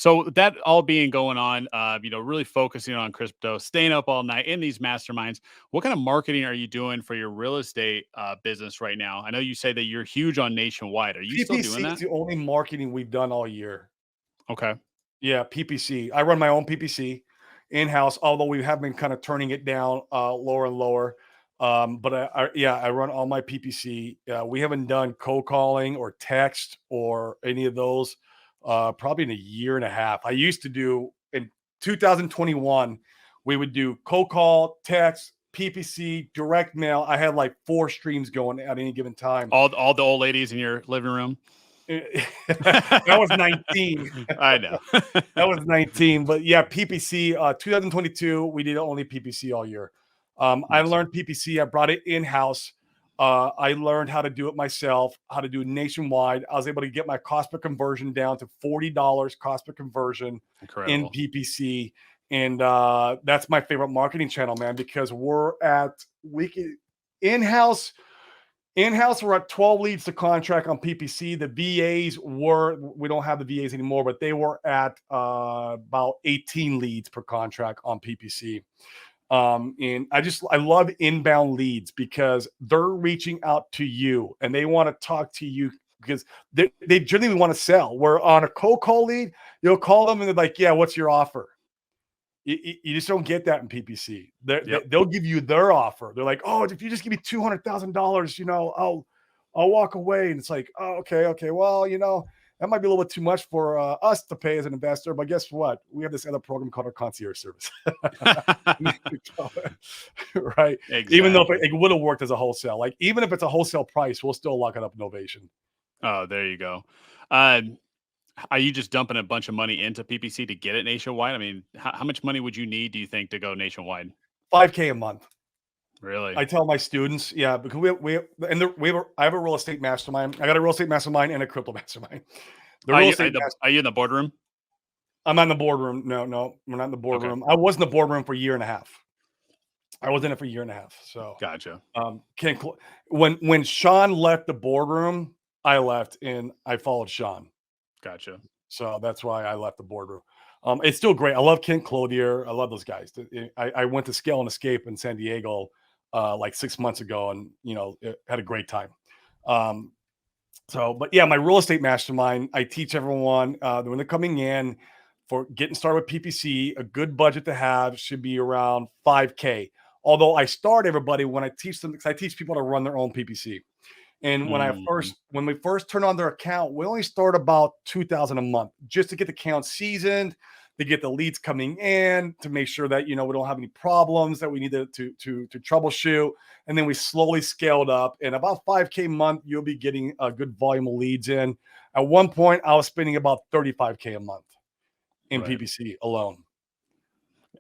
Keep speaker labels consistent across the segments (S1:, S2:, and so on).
S1: So that all being going on, really focusing on crypto, staying up all night in these masterminds. What kind of marketing are you doing for your real estate business right now? I know you say that you're huge on Nationwide. Are you still doing
S2: PPC is
S1: that?
S2: the only marketing we've done all year.
S1: Okay,
S2: Yeah, PPC. I run my own PPC in-house, although we have been kind of turning it down lower and lower. But I run all my PPC. We haven't done cold calling or text or any of those probably in a year and a half. I used to do in 2021, we would do cold call, text, PPC, direct mail. I had like 4 streams going at any given time.
S1: all the old ladies in your living room.
S2: That was 19.
S1: I know.
S2: That was 19, but yeah, PPC, 2022, we did only PPC all year. I
S1: Nice.
S2: learned PPC. I brought it in-house. I learned how to do it myself, how to do it nationwide. I was able to get my cost per conversion down to $40 cost per conversion in
S1: Incredible.
S2: PPC. And that's my favorite marketing channel, man, because we can in-house we're at 12 leads to contract on PPC. The we don't have the VAs anymore, but they were at about 18 leads per contract on PPC. And I love inbound leads because they're reaching out to you and they want to talk to you because they genuinely want to sell. Where on a cold call lead, you'll call them and they're like, yeah, what's your offer? You just don't get that in PPC.
S1: Yep.
S2: They'll give you their offer. They're like, "Oh, if you just give me $200,000, I'll walk away." And it's like, "Oh, okay. Well, that might be a little bit too much for us to pay as an investor, but guess what? We have this other program called our concierge service, right? Even though
S1: Exactly.
S2: it would have worked as a wholesale, like even if it's a wholesale price, we'll still lock it up in Novation.
S1: Oh, there you go. Uh, Are you just dumping a bunch of money into PPC to get it nationwide? I mean, how much money would you need, do you think, to go nationwide?
S2: 5K a month.
S1: Really?
S2: I tell my students, yeah, because I have a real estate mastermind. I got a real estate mastermind and a crypto mastermind. The
S1: Are
S2: real
S1: you
S2: estate
S1: are you in the boardroom?
S2: I'm not in the boardroom. No, we're not in the
S1: Okay,
S2: boardroom. I was in the boardroom for a year and a half. I was in it for a year and a half. So,
S1: gotcha.
S2: Ken, when Sean left the boardroom, I left and I followed Sean.
S1: Gotcha.
S2: So that's why I left the boardroom. It's still great. I love Ken Clothier. I love those guys. I went to Scale and Escape in San Diego like 6 months ago, and had a great time. Um, but yeah, my real estate mastermind. I teach everyone when they're coming in for getting started with PPC. A good budget to have should be around 5K. Although I start everybody when I teach them, because I teach people to run their own PPC. And
S1: Mhm.
S2: when we first turn on their account, we only start about 2,000 a month just to get the account seasoned, to get the leads coming in, to make sure that we don't have any problems that we need to troubleshoot. And then we slowly scaled up. And about 5K a month, you'll be getting a good volume of leads in. At one point, I was spending about 35K a month in
S1: Right.
S2: PPC alone.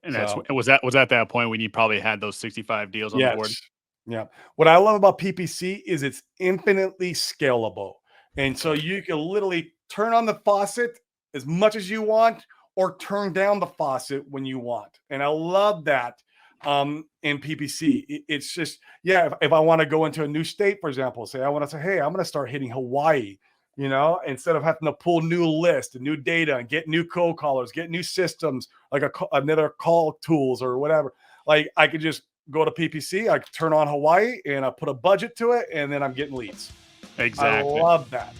S1: And
S2: So
S1: was that that point when you probably had those 65 deals on the board?
S2: yes. Yeah. What I love about PPC is it's infinitely scalable. And so
S1: Okay.
S2: you can literally turn on the faucet as much as you want or turn down the faucet when you want. And I love that in PPC. It's just, yeah, if I want to go into a new state, for example, say I want to say, hey, I'm going to start hitting Hawaii, instead of having to pull new list and new data and get new cold callers, get new systems, like another call tools or whatever. Like I could just go to PPC, I turn on Hawaii and I put a budget to it, and then I'm getting leads. I
S1: Exactly.
S2: love that.